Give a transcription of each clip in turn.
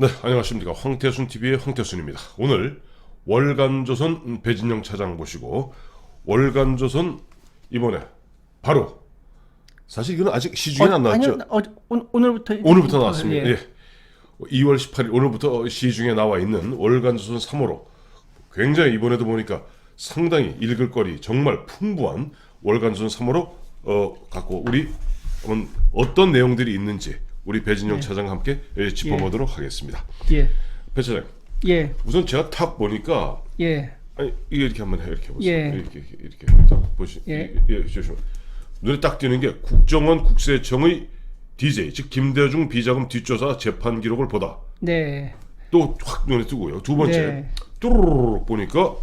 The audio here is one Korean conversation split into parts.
네, 안녕하십니까. 황태순TV의 황태순입니다. 오늘 월간조선 배진영 차장 모시고 월간조선 이번에 바로 사실 이거는 아직 시중에는 안 나왔죠. 아니요, 오늘부터 나왔습니다. 예. 2월 18일 오늘부터 시중에 나와 있는 월간조선 3호로 굉장히 이번에도 보니까 상당히 읽을 거리 정말 풍부한 월간조선 3호로 갖고 우리 한번 어떤 내용들이 있는지 우리 배진영 차장과 함께 짚어보도록 하겠습니다. 예. 배 차장. 예. 우선 제가 탁 보니까 예. 아니 이게 이렇게 한번 이렇게 보세요. 예. 이렇게 딱 보시. 예. 조심. 눈에 딱 띄는 게 국정원 국세청의 DJ 즉 김대중 비자금 뒷조사 재판 기록을 보다. 네. 또 확 눈에 띄고요. 두 번째 네. 뚜루루룩 보니까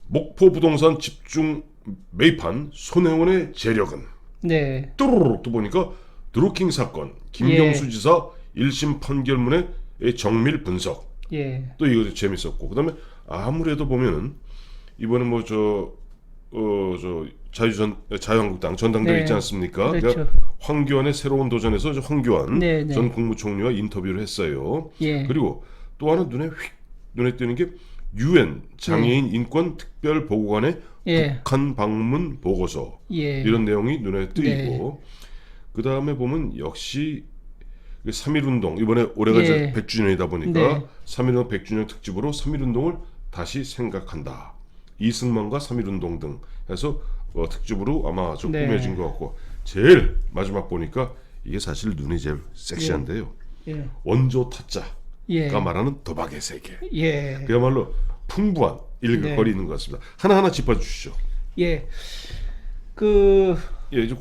목포 부동산 집중 매입한 손혜원의 재력은 네. 뚜루루룩 또 보니까 드루킹 사건 김경수 지사 1심 판결문의 정밀 분석. 예. 또 이거 재밌었고 그다음에 아무래도 보면은 이번에 뭐 저 자유한국당 전당대회 네. 있지 않습니까? 그렇죠. 그러니까 황교안의 새로운 도전에서 황교안 네, 네. 전 국무총리와 인터뷰를 했어요. 예. 그리고 또 하나 눈에 띄는 게 유엔 장애인 인권 특별 보고관의 예. 북한 방문 보고서 예. 이런 내용이 눈에 띄고 네. 그 다음에 보면 역시 3.1운동 이번에 올해가 이제 예. 100주년이다 보니까 네. 3.1운동 100주년 특집으로 3.1운동을 다시 생각한다. 이승만과 3.1운동 등 해서 특집으로 아마 좀 네. 꾸며진 것 같고 제일 마지막 보니까 이게 사실 눈이 제일 섹시한데요. 예. 원조 타짜가 예. 말하는 도박의 세계. 예. 그야말로 풍부한 읽을거리 네. 있는 것 같습니다. 하나하나 짚어주시죠. 예. 이제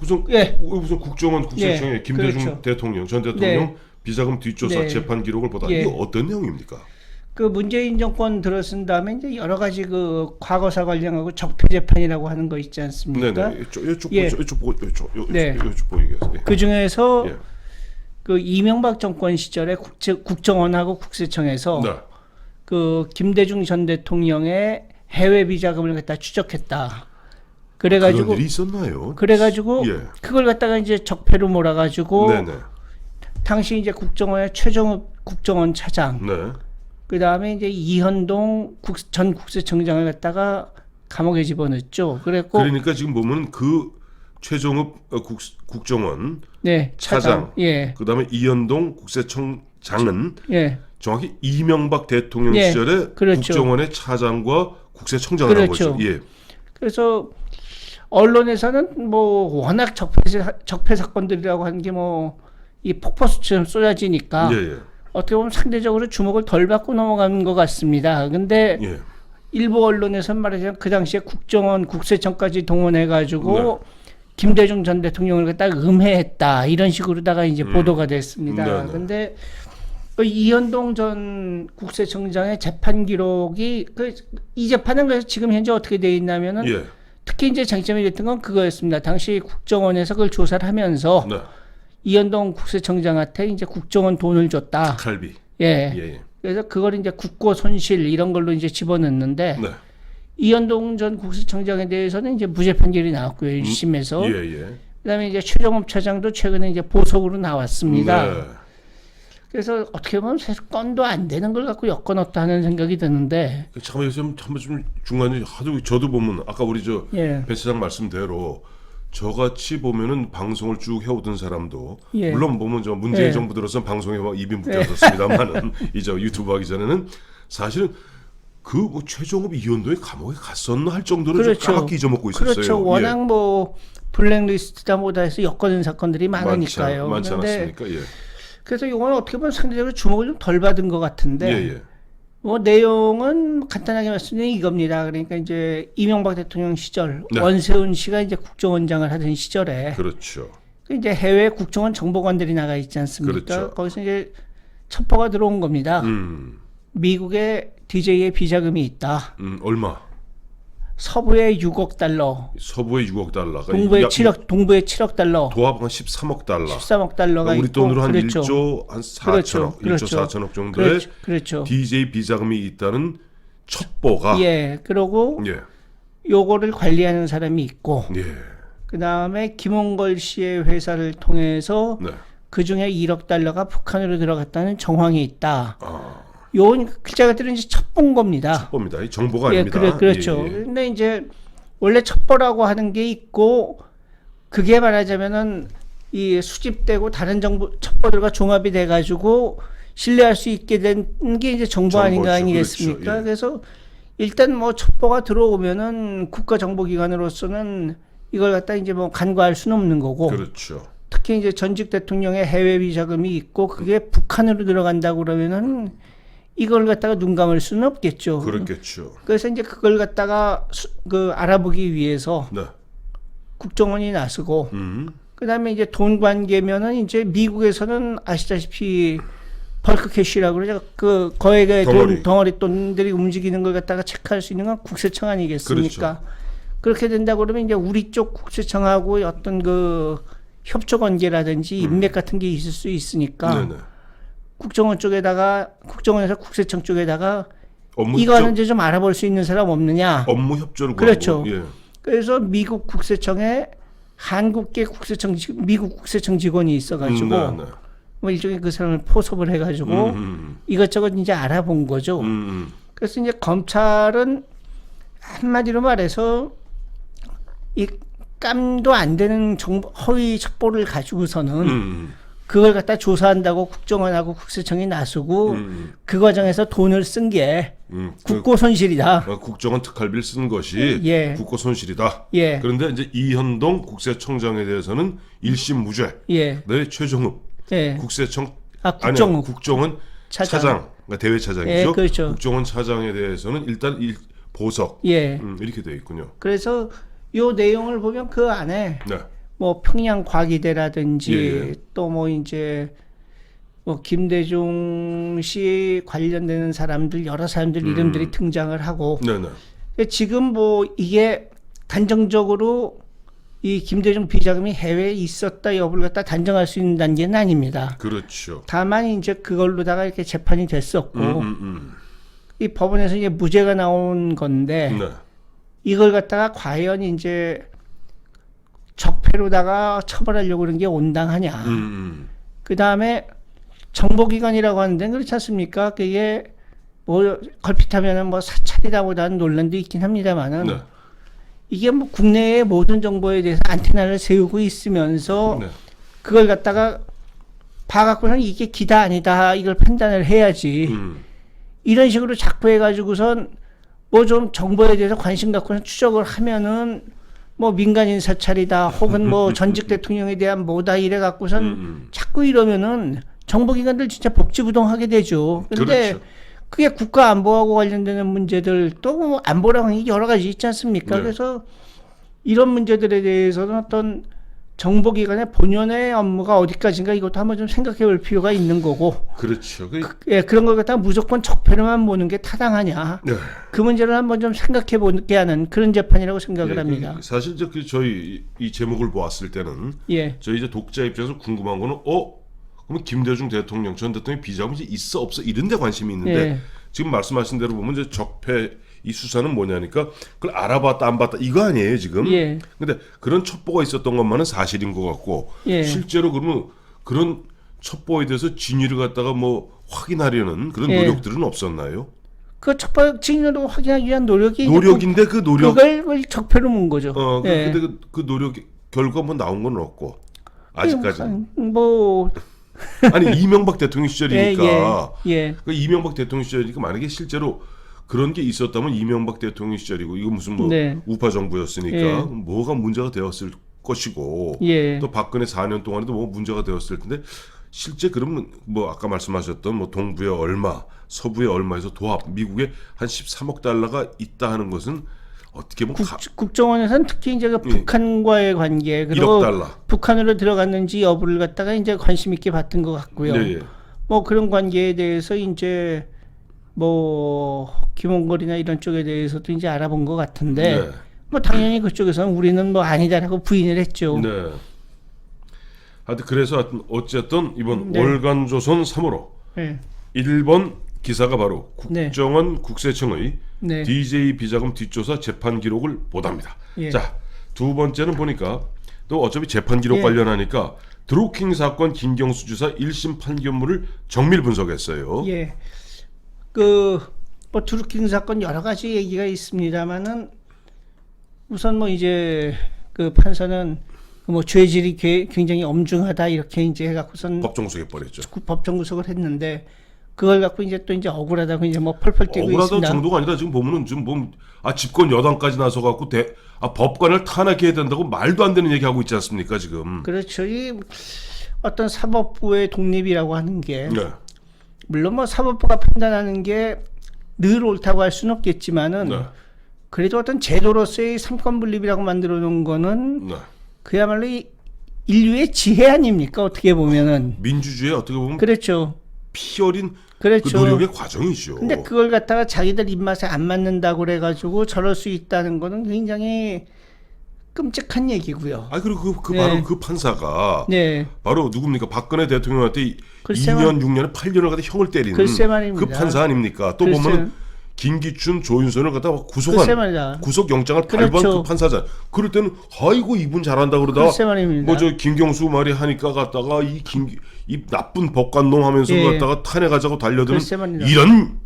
우선 국정원 국세청의 예, 김대중 그렇죠. 대통령 전 대통령 비자금 뒷조사 네. 재판 기록을 보다 예. 이게 어떤 내용입니까? 그 문재인 정권 들어선 다음에 이제 여러 가지 그 과거사 관련하고 적폐 재판이라고 하는 거 있지 않습니까? 네네. 이쪽 예. 네. 보이겠어요. 그 중에서 예. 그 이명박 정권 시절에 국정원하고 국세청에서 네. 그 김대중 전 대통령의 해외 비자금을 갖다 추적했다. 그런 그래가지고 일이 있었나요? 그래가지고 예. 그걸 갖다가 이제 적폐로 몰아가지고 네네. 당시 이제 국정원의 최종욱 국정원 차장, 네. 그 다음에 이제 이현동 전 국세청장을 갖다가 감옥에 집어넣었죠. 그랬고 그러니까 지금 보면 그 최종욱 국정원 네 차장, 예, 그다음에 이현동 국세청장은 예, 정확히 이명박 대통령 예, 시절에 그렇죠. 국정원의 차장과 국세청장을 한 그렇죠. 거죠. 예. 그래서 언론에서는 뭐 워낙 적폐 사건들이라고 하는 게 뭐 이 폭포수처럼 쏟아지니까 예. 어떻게 보면 상대적으로 주목을 덜 받고 넘어가는 것 같습니다. 근데 예. 일부 언론에서는 말하자면 그 당시에 국정원, 국세청까지 동원해가지고 네. 김대중 전 대통령을 갖다 음해했다 이런 식으로다가 이제 보도가 됐습니다. 네네. 근데 그 이현동 전 국세청장의 재판 기록이 이 재판은 그래서 지금 현재 어떻게 돼 있냐면은 예. 특히 이제 장점이 됐던 건 그거였습니다. 당시 국정원에서 그걸 조사를 하면서 네. 이현동 국세청장한테 이제 국정원 돈을 줬다. 칼비. 예. 예. 그래서 그걸 이제 국고 손실 이런 걸로 이제 집어넣는데 네. 이현동 전 국세청장에 대해서는 이제 무죄 판결이 나왔고요. 1심에서. 예. 그다음에 이제 최종업 차장도 최근에 이제 보석으로 나왔습니다. 네. 그래서 어떻게 보면 사실 건도 안 되는 걸 갖고 엮어넣었다 하는 생각이 드는데. 잠깐만 좀 중간에 하도 저도 보면 아까 우리 예. 배 차장 말씀대로 저같이 보면은 방송을 쭉 해오던 사람도 예. 물론 보면 문재인 예. 정부 들어서 방송에 막 입이 묶여졌습니다만은 이제 유튜브 하기 전에는 사실은 그 뭐 최종업 이현도의 감옥에 갔었나 할 정도로 좀 그렇죠. 까맣게 잊어먹고 있었어요. 그렇죠. 워낙 뭐 블랙리스트다 뭐다 해서 엮어낸 사건들이 많으니까요. 많지 그런데 않았습니까? 예. 그래서 이거는 어떻게 보면 상대적으로 주목을 좀 덜 받은 것 같은데. 예. 뭐 내용은 간단하게 말씀드리면 이겁니다. 그러니까 이제 이명박 대통령 시절 네. 원세훈 씨가 이제 국정원장을 하던 시절에 그렇죠. 이제 해외 국정원 정보관들이 나가 있지 않습니까? 그렇죠. 거기서 이제 첩보가 들어온 겁니다. 미국에 DJ의 비자금이 있다. 얼마? 서부에 6억 달러, 서부에 6억 달러가 동부에 7억 달러, 도합 한 13억 달러. 13억 달러가 우리 있고 돈으로 한 그렇죠. 1조 한 4천억, 그렇죠. 1조 4천억 정도의 그렇죠. DJ 비자금이 있다는 첩보가 예, 그러고 예. 요거를 관리하는 사람이 있고 예. 그 다음에 김홍걸 씨의 회사를 통해서 네. 그 중에 1억 달러가 북한으로 들어갔다는 정황이 있다. 아, 요 글자들은 이제 첩보인 겁니다. 첩보입니다. 이 정보가 예, 아닙니다. 그렇죠. 예, 예. 근데 이제 원래 첩보라고 하는 게 있고 그게 말하자면은 이 수집되고 다른 정보 첩보들과 종합이 돼가지고 신뢰할 수 있게 된 게 이제 정보 아닌가 정보죠. 아니겠습니까? 그렇죠. 예. 그래서 일단 뭐 첩보가 들어오면은 국가정보기관으로서는 이걸 갖다 이제 뭐 간과할 수는 없는 거고 그렇죠. 특히 이제 전직 대통령의 해외 비자금이 있고 그게 북한으로 들어간다고 그러면은 이걸 갖다가 눈 감을 수는 없겠죠. 그렇겠죠. 그래서 이제 그걸 갖다가 그 알아보기 위해서 네. 국정원이 나서고 그다음에 이제 돈 관계면은 이제 미국에서는 아시다시피 벌크 캐시라고 그러죠. 그 거액의 덩어리 돈들이 움직이는 걸 갖다가 체크할 수 있는 건 국세청 아니겠습니까? 그렇죠. 그렇게 된다고 그러면 이제 우리 쪽 국세청하고 어떤 그 협조 관계라든지 인맥 같은 게 있을 수 있으니까 네네. 국정원 쪽에다가 국정원에서 국세청 쪽에다가 업무 이거 협조, 하는지 좀 알아볼 수 있는 사람 없느냐? 업무 협조를 그렇죠. 구하고, 예. 그래서 미국 국세청에 한국계 국세청 미국 국세청 직원이 있어가지고 네, 네. 뭐 일종의 그 사람을 포섭을 해가지고 이것저것 이제 알아본 거죠. 그래서 이제 검찰은 한마디로 말해서 이 깜도 안 되는 정보, 허위 첩보를 가지고서는 그걸 갖다 조사한다고 국정원하고 국세청이 나서고 그 과정에서 돈을 쓴 게 국고 손실이다. 국정원 특활비를 쓴 것이 예. 국고 손실이다. 예. 그런데 이제 이현동 국세청장에 대해서는 1심 무죄. 예. 네, 최종읍 예. 국세청 국정원. 국정원 차장, 그러니까 대외 차장이죠. 예, 그렇죠. 국정원 차장에 대해서는 일단 보석. 예. 이렇게 되어 있군요. 그래서 요 내용을 보면 그 안에 네. 뭐 평양 과기대라든지 예. 또 뭐 이제 뭐 김대중 씨 관련되는 사람들 여러 사람들 이름들이 등장을 하고 네네. 지금 뭐 이게 단정적으로 이 김대중 비자금이 해외에 있었다 여부를 갖다 단정할 수 있는 단계는 아닙니다. 그렇죠. 다만 이제 그걸로다가 이렇게 재판이 됐었고 이 법원에서 이제 무죄가 나온 건데 네. 이걸 갖다가 과연 이제 적폐로다가 처벌하려고 그런 게 온당하냐. 그 다음에 정보기관이라고 하는데 그렇지 않습니까? 그게 뭐 걸핏하면은 뭐 사찰이다 보다는 논란도 있긴 합니다만은 네. 이게 뭐 국내의 모든 정보에 대해서 안테나를 세우고 있으면서 네. 그걸 갖다가 봐갖고는 이게 기다 아니다 이걸 판단을 해야지. 이런 식으로 자꾸 해가지고선 뭐 좀 정보에 대해서 관심 갖고는 추적을 하면은 뭐 민간인 사찰이다 혹은 뭐 전직 대통령에 대한 뭐다 이래 갖고선 자꾸 이러면은 정보기관들 진짜 복지부동하게 되죠. 그런데 그렇죠. 그게 국가 안보하고 관련되는 문제들 또 안보라고 하는 게 여러 가지 있지 않습니까? 네. 그래서 이런 문제들에 대해서는 어떤 정보기관의 본연의 업무가 어디까지인가 이것도 한번 좀 생각해 볼 필요가 있는 거고. 그렇죠. 예, 그런 걸 갖다가 무조건 적폐로만 보는 게 타당하냐. 네. 그 문제를 한번 좀 생각해 보게 하는 그런 재판이라고 생각을 예, 합니다. 사실 저희 이 제목을 보았을 때는 예. 저희 이제 독자 입장에서 궁금한 거는 그러면 김대중 대통령 전 대통령 비자금이 있어 없어 이런 데 관심이 있는데 예. 지금 말씀하신 대로 보면 이제 적폐 이 수사는 뭐냐니까 그걸 알아봤다 안 봤다 이거 아니에요 지금. 예. 근데 그런 첩보가 있었던 것만은 사실인 것 같고 예. 실제로 그러면 그런 첩보에 대해서 진위를 갖다가 뭐 확인하려는 그런 예. 노력들은 없었나요? 그 첩보 증인으로 확인하기 위한 노력이 노력인데 그 노력 그걸 적폐로 문 거죠. 예. 근데 그 노력 결과 뭐 나온 건 없고 아직까지는 뭐 아니 이명박 대통령 시절이니까 예. 그 이명박 대통령 시절이니까 만약에 실제로 그런 게 있었다면 이명박 대통령 시절이고 이거 무슨 뭐 네. 우파 정부였으니까 예. 뭐가 문제가 되었을 것이고 예. 또 박근혜 4년 동안에도 뭐 문제가 되었을 텐데 실제 그러면 뭐 아까 말씀하셨던 뭐 동부에 얼마 서부에 얼마에서 도합 미국에 한 13억 달러가 있다 하는 것은 어떻게 보면 국정원에서는 특히 이제 그 북한과의 관계 1억 그리고 달러. 북한으로 들어갔는지 여부를 갖다가 이제 관심 있게 봤던 것 같고요. 예. 뭐 그런 관계에 대해서 이제 뭐 김홍걸이나 이런 쪽에 대해서도 이제 알아본 것 같은데 네. 뭐 당연히 그쪽에서는 우리는 뭐 아니다라고 부인을 했죠. 네. 하여튼 그래서 어쨌든 이번 네. 월간조선 3호로 네. 1번 기사가 바로 네. 국정원 국세청의 네. DJ 비자금 뒷조사 재판 기록을 보답니다. 예. 자, 두 번째는 보니까 또 어차피 재판 기록 예. 관련하니까 드루킹 사건 김경수 지사 1심 판결문을 정밀 분석했어요. 예. 뭐 드루킹 사건 여러 가지 얘기가 있습니다만은 우선 뭐 이제 그 판사는 뭐 죄질이 굉장히 엄중하다 이렇게 이제 해갖고선 법정 구속해 버렸죠. 법정 구속을 했는데 그걸 갖고 이제 또 이제 억울하다고 이제 뭐 펄펄 뛰고 억울하다는 있습니다. 정도가 아니라 지금 보면은 지금 집권 여당까지 나서 갖고 법관을 탄핵해야 된다고 말도 안 되는 얘기하고 있지 않습니까 지금? 그렇죠. 이 어떤 사법부의 독립이라고 하는 게 네. 물론 뭐 사법부가 판단하는 게 늘 옳다고 할 수는 없겠지만은 네. 그래도 어떤 제도로서의 삼권 분립이라고 만들어 놓은 거는 네. 그야말로 인류의 지혜 아닙니까? 어떻게 보면은. 민주주의 어떻게 보면 그렇죠. 피 어린 그렇죠. 그 노력의 과정이죠. 근데 그걸 갖다가 자기들 입맛에 안 맞는다고 그래가지고 저럴 수 있다는 거는 굉장히 끔찍한 얘기고요. 그리고 네. 바로 그 판사가 네. 바로 누굽니까? 박근혜 대통령한테 글쎄 2년 6년에 8년을 갖다 형을 때리는 글쎄 말입니다. 그 판사 아닙니까? 또 글쎄. 보면은 김기춘, 조윤선을 갖다가 글쎄 구속한 말이다. 구속 영장을 발부한 그렇죠. 그 판사잖아. 그럴 때는 아이고 이분 잘한다 그러다가 글쎄 말입니다. 뭐 저 김경수 말이 하니까 갖다가 이 나쁜 법관놈 하면서 예. 갖다가 탄핵하자고 달려드는 글쎄 말입니다. 이런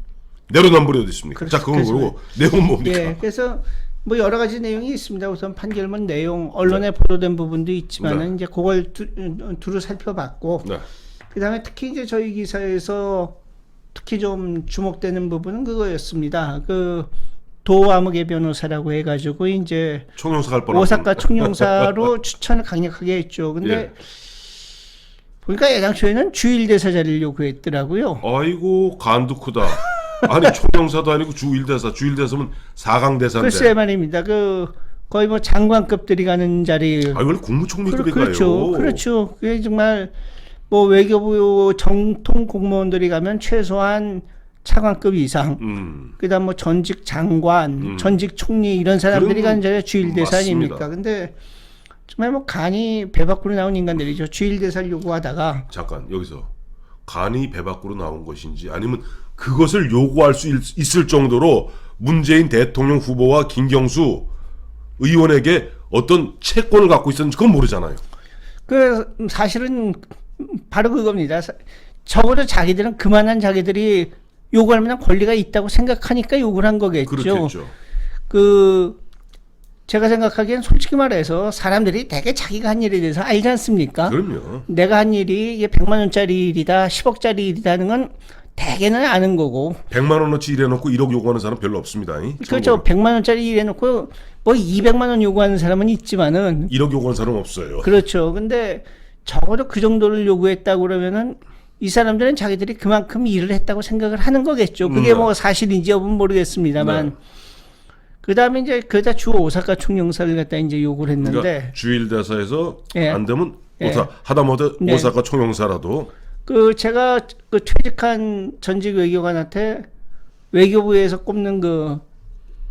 내로남불이 어디 있습니까? 자, 그건 그래서 그러고 내용은 뭡니까? 예, 그래서 뭐 여러 가지 내용이 있습니다. 우선 판결문 내용, 언론에 보도된 부분도 있지만은 네. 이제 그걸 두루 살펴봤고, 네. 그다음에 특히 이제 저희 기사에서 특히 좀 주목되는 부분은 그거였습니다. 그 도암흑의 변호사라고 해가지고 이제 총영사 갈 뻔한 오사카 총영사로 추천을 강력하게 했죠. 근데 예. 보니까 애당초에는 주일 대사 자리를 요구했더라고요. 아이고 간도 크다. 아니 총영사도 아니고 주일대사면 4강 대사인데. 글쎄 말입니다. 그 거의 뭐 장관급들이 가는 자리. 원래 국무총리급이 가요. 그렇죠. 그렇죠. 그게 정말 뭐 외교부 정통 공무원들이 가면 최소한 차관급 이상. 그다음 뭐 전직 장관, 전직 총리 이런 사람들이 가는 자리가 주일 대사 아닙니까? 맞습니다. 근데 정말 뭐 간이 배 밖으로 나온 인간들이죠. 주일 대사를 요구하다가 잠깐 여기서 간이 배 밖으로 나온 것인지 아니면 그것을 요구할 수 있을 정도로 문재인 대통령 후보와 김경수 의원에게 어떤 채권을 갖고 있었는지 그건 모르잖아요. 그 사실은 바로 그겁니다. 적어도 자기들은 그만한 자기들이 요구할 만한 권리가 있다고 생각하니까 요구를 한 거겠죠. 그렇겠죠. 제가 생각하기엔 솔직히 말해서 사람들이 되게 자기가 한 일에 대해서 알지 않습니까? 그럼요. 내가 한 일이 이게 100만 원짜리 일이다, 10억짜리 일이다는 건 대개는 아는 거고. 100만 원어치 일해놓고 1억 요구하는 사람 별로 없습니다. 그렇죠. 100만 원짜리 일 해놓고 뭐 200만 원 요구하는 사람은 있지만은 1억 요구하는 사람 없어요. 그렇죠. 근데 적어도 그 정도를 요구했다고 그러면은 이 사람들은 자기들이 그만큼 일을 했다고 생각을 하는 거겠죠. 그게 뭐 사실인지 여부는 모르겠습니다만. 네. 그 다음에 이제 그다 주 오사카 총영사를 갖다 이제 요구를 했는데. 그러니까 주일 대사에서 예. 안 되면 예. 하다못해 네. 오사카 총영사라도 제가 퇴직한 전직 외교관한테 외교부에서 꼽는 그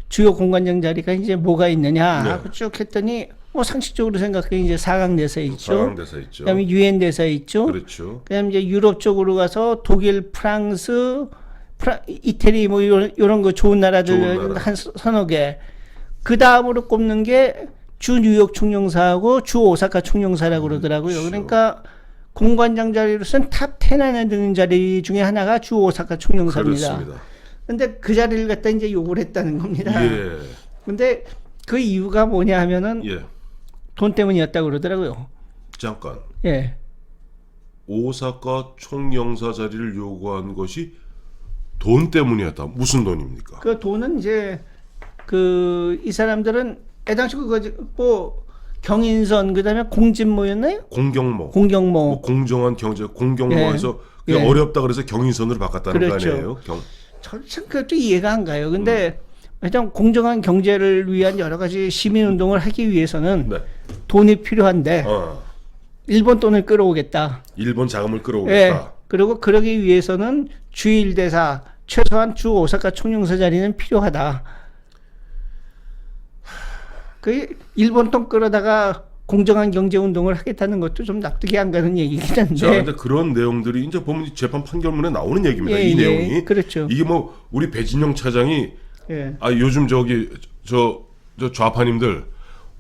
주요 공관장 자리가 이제 뭐가 있느냐 네. 하고 쭉 했더니 뭐 상식적으로 생각해 이제 4강 대사 있죠. 4강 대사 있죠. 그다음에 유엔 대사 있죠. 그렇죠. 그다음에 이제 유럽 쪽으로 가서 독일, 프랑스, 이태리 뭐 이런 거 좋은 나라들 한 서너 개. 그 다음으로 꼽는 게 주 뉴욕 총영사하고 주 오사카 총영사라고 그러더라고요. 그렇죠. 그러니까 공관장 자리로서는 탑 10 안에 드는 자리 중에 하나가 주 오사카 총영사입니다. 그렇습니다. 근데 그 자리를 갖다 이제 요구를 했다는 겁니다. 예. 근데 그 이유가 뭐냐 하면은 예. 돈 때문이었다고 그러더라고요. 잠깐. 예. 오사카 총영사 자리를 요구한 것이 돈 때문이었다. 무슨 돈입니까? 그 돈은 이제 이 사람들은 애당시 뭐 경인선 그다음에 공진모였나요? 공경모. 공경모. 뭐 공정한 경제 공경모에서 예. 그냥 예. 어렵다 그래서 경인선으로 바꿨다는 그렇죠. 거 아니에요? 참 그것도 이해가 안 가요. 근데 일단 공정한 경제를 위한 여러 가지 시민 운동을 하기 위해서는 네. 돈이 필요한데 일본 돈을 끌어오겠다. 일본 자금을 예. 끌어오겠다. 그리고 그러기 위해서는 주일 대사 최소한 주 오사카 총영사 자리는 필요하다. 그 일본 돈 끌어다가 공정한 경제 운동을 하겠다는 것도 좀 납득이 안 가는 얘기긴 한데. 자, 근데 그런 내용들이 이제 보면 재판 판결문에 나오는 얘기입니다. 예, 이 예, 내용이. 그렇죠. 이게 뭐 우리 배진영 차장이 예. 요즘 저 좌파님들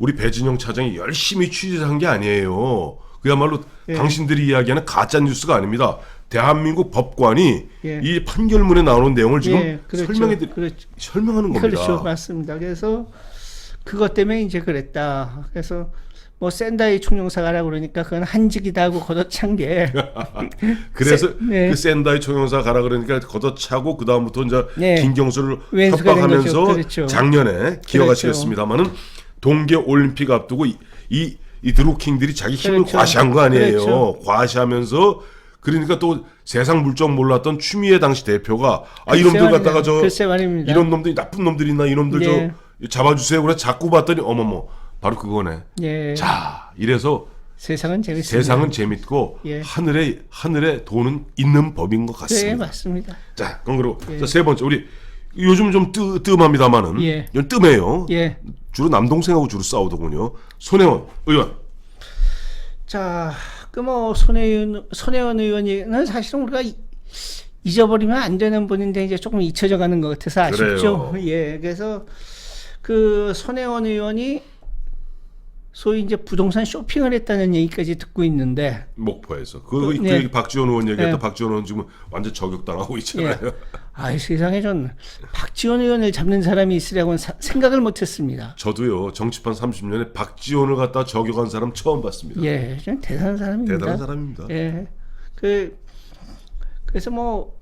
우리 배진영 차장이 열심히 취재한 게 아니에요. 그야말로 예. 당신들이 이야기하는 가짜 뉴스가 아닙니다. 대한민국 법관이 예. 이 판결문에 나오는 내용을 지금 예, 그렇죠. 설명하는 겁니다. 그렇죠, 맞습니다. 그래서 그것 때문에 이제 그랬다. 그래서 뭐 샌다이 총영사 가라 그러니까 그건 한직이다 하고 걷어찬 게. 그래서 네. 그 샌다이 총영사 가라 그러니까 걷어차고 그 다음부터 이제 네. 김경수를 왼수가 된 협박하면서 거죠. 그렇죠. 작년에 기억하시겠습니다만은 동계 올림픽 앞두고 이 드루킹들이 자기 힘을 그렇죠. 과시한 거 아니에요. 그렇죠. 과시하면서 그러니까 또 세상 물정 몰랐던 추미애 당시 대표가 이놈들 글쎄 갖다가 저 글쎄 말입니다. 이런 놈들이 나쁜 놈들이 있나 이놈들 예. 저 잡아주세요. 그래 자꾸 봤더니 어머머 바로 그거네. 예. 자 이래서 세상은 재밌습니다. 세상은 재밌고 예. 하늘에 돈은 있는 법인 것 네, 같습니다. 맞습니다. 자 그럼 그리고 예. 자, 세 번째 우리 요즘 좀 뜸합니다만은 예. 이건 뜸해요. 예. 주로 남동생하고 주로 싸우더군요. 손혜원 의원. 자, 그 뭐 손혜원 의원이는 사실은 우리가 잊어버리면 안 되는 분인데 이제 조금 잊혀져 가는 것 같아서 아쉽죠. 그래요. 예. 그래서 그 손혜원 의원이 소위 이제 부동산 쇼핑을 했다는 얘기까지 듣고 있는데 목포에서 그 네. 얘기 박지원 의원 얘기했다. 네. 박지원 의원 지금 완전 저격당하고 있잖아요. 아이 세상에 전 박지원 의원을 잡는 사람이 있으려고는 생각을 못했습니다. 저도요 정치판 30년에 박지원을 갖다 저격한 사람 처음 봤습니다. 예, 좀 대단한 사람입니다. 대단한 사람입니다. 예, 그래서 뭐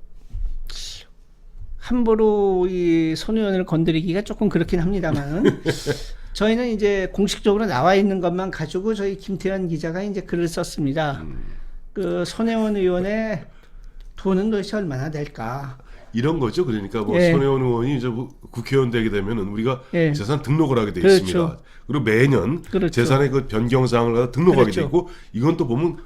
함부로 이 손 의원을 건드리기가 조금 그렇긴 합니다만 저희는 이제 공식적으로 나와 있는 것만 가지고 저희 김태현 기자가 이제 글을 썼습니다. 그 손혜원 의원의 돈은 도대체 얼마나 될까? 이런 거죠. 그러니까 뭐 예. 손혜원 의원이 이제 국회의원 되게 되면은 우리가 예. 재산 등록을 하게 돼 그렇죠. 있습니다. 그리고 매년 그렇죠. 재산의 그 변경 사항을 갖다 등록하게 그렇죠. 돼 있고 이건 또 보면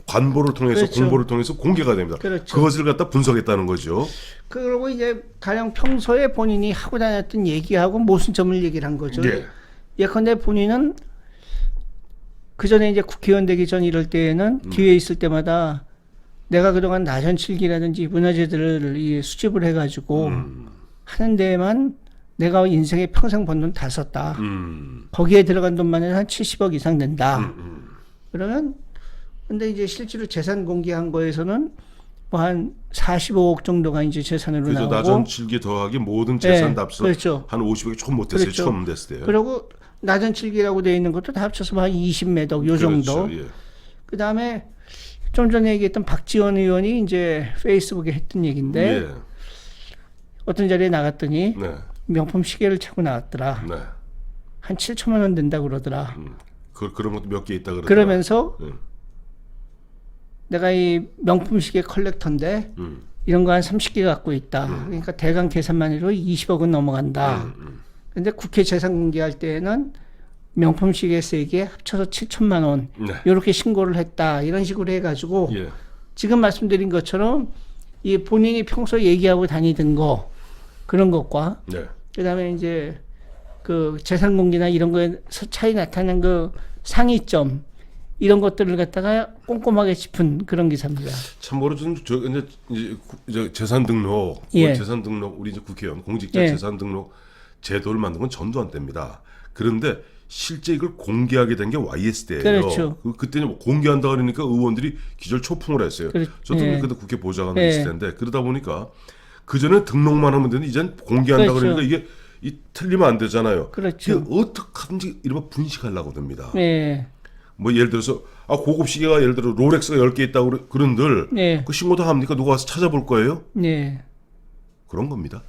관보를 통해서 그렇죠. 공보를 통해서 공개가 됩니다. 그렇죠. 그것을 갖다 분석했다는 거죠. 그리고 이제 가령 평소에 본인이 하고 다녔던 얘기하고 모순점을 얘기를 한 거죠. 예. 예컨대 본인은 그 전에 이제 국회의원 되기 전 이럴 때에는 기회 있을 때마다 내가 그동안 나전칠기라든지 문화재들을 이 수집을 해가지고 하는 데에만 내가 인생에 평생 번 돈 다 썼다. 거기에 들어간 돈만 해도 한 70억 이상 된다. 그러면 근데 이제 실제로 재산 공개한 거에서는 뭐 한 45억 정도가 이제 재산으로 그죠. 나오고 나전칠기 더하기 모든 재산 네, 합서 그렇죠. 한 50억이 조금 못했어요. 그렇죠. 처음 됐을 때. 그리고 나전칠기라고 되어 있는 것도 다 합쳐서 뭐 한 20몇 억 요 정도. 그렇죠. 예. 그다음에 좀 전에 얘기했던 박지원 의원이 이제 페이스북에 했던 얘기인데 예. 어떤 자리에 나갔더니 네. 명품 시계를 차고 나왔더라. 네. 한 7천만 원 된다 그러더라. 그런 것도 몇 개 있다 그러더라고요. 그러면서 예. 내가 이 명품 시계 컬렉터인데 이런 거 한 30개 갖고 있다. 그러니까 대강 계산만 해도 20억은 넘어간다. 근데 국회 재산 공개할 때에는 명품 시계 3개 합쳐서 7천만 원 네. 이렇게 신고를 했다. 이런 식으로 해가지고 예. 지금 말씀드린 것처럼 이 본인이 평소에 얘기하고 다니던 거 그런 것과 네. 그다음에 이제 그 재산 공개나 이런 거에서 차이 나타나는 그 상이점 이런 것들을 갖다가 꼼꼼하게 짚은 그런 기사입니다. 참고로 이제 재산 등록, 예. 재산 등록 우리 이제 국회의원 공직자 예. 재산 등록 제도를 만든 건 전도 안 됩니다. 그런데 실제 이걸 공개하게 된 게 YS대예요. 그렇죠. 그때는 뭐 공개한다 그러니까 의원들이 기절 초풍을 했어요. 저도 예. 그때 국회 보좌관으로 예. 있을 텐데 그러다 보니까 그 전에 등록만 하면 되는데 이젠 공개한다 그렇죠. 그러니까 이게 틀리면 안 되잖아요. 그렇죠. 이게 어떻게 하든지 이러면 분식하려고 듭니다. 네. 뭐 예를 들어서 고급 시계가 예를 들어 롤렉스가 10개 있다고 그런들 네. 그 신고 다 합니까? 누가 와서 찾아볼 거예요? 네. 그런 겁니다.